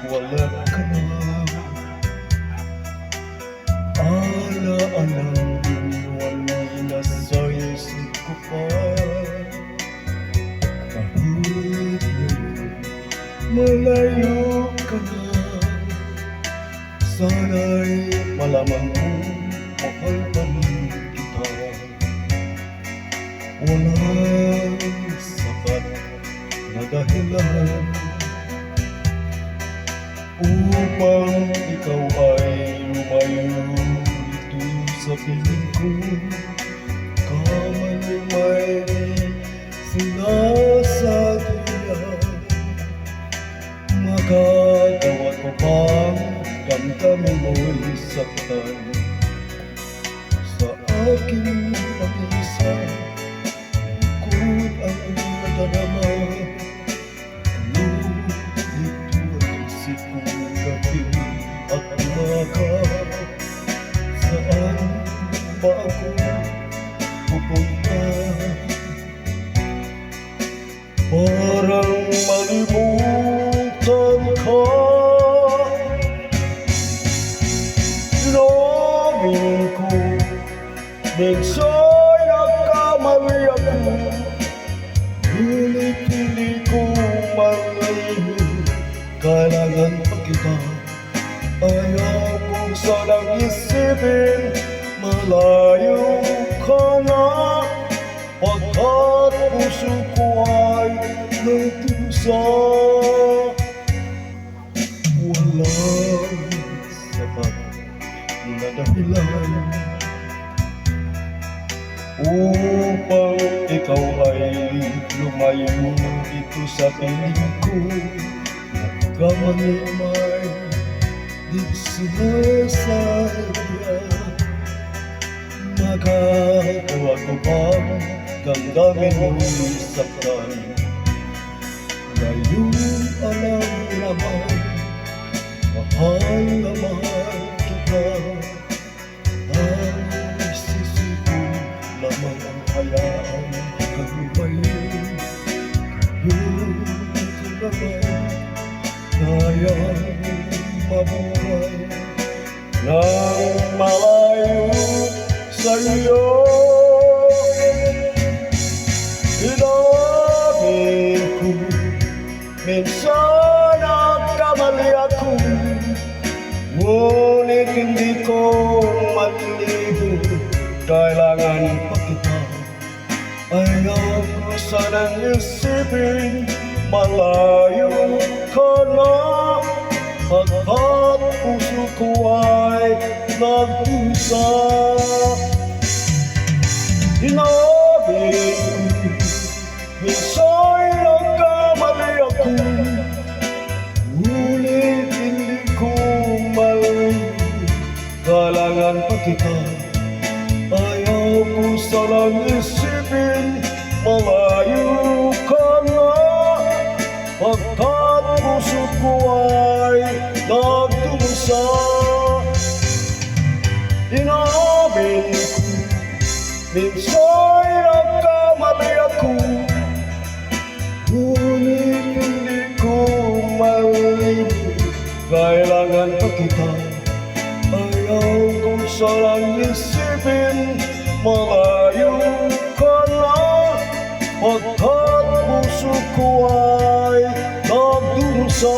wala ka na. Ala-alang iwanay na sa isip ko pa. Kahit ngayon malayo ka na, sana'y malaman mo mahal pa rin kita. Walang sapat na dahilan upang ikaw ay lumayo dito sa piling ko. Kamay may sinasabihan, magagawa ko bang damdamin mo'y saktan sa aking pag-isa? Kung ang nadarama, ano ito ang isip kong gabi at umaga? Saan ba ako pupunta? Parang malimutan ka. Sinabing ko, minsan nagkamali ako, ngunit hindi ko malayo. Kailangan pa kita, ayaw kong sanang isipin, malayo ka na. Pagkat puso ko ay nagdusa, walang sapat na dahilan upang ikaw ay lumayo dito sa piling ko. Nagkamali may di sinasadya, magagawa ko bang damdamin mo'y saktan? Ngayon alam naman, mahal na mahal kita. Ang isisi ko lamang ang hayaan kang lumayo. Ngayon ito naman, kayang mabuhay nang malayo sa'yo. Inamin ko, minsan nagkamali ako, ngunit hindi ko maliligo. Kailangan pa kita, ayaw ko sanang isipin, malayo ka na. Pagkat puso ko ay nagdusa, inamin ko, minsan nagkamali ako, ngunit hindi ko malayo. Kailangan pa kita, ayaw ko sanang isipin, malayo ka na. Pagkat puso ko ay nagdusa, inamin ko, minsan nagkamali ako, ngunit hindi ko maliligo. Kailangan pa kita, ayaw kong sanang isipin, malayo ka na. Pagkat puso ko ay nagdusa.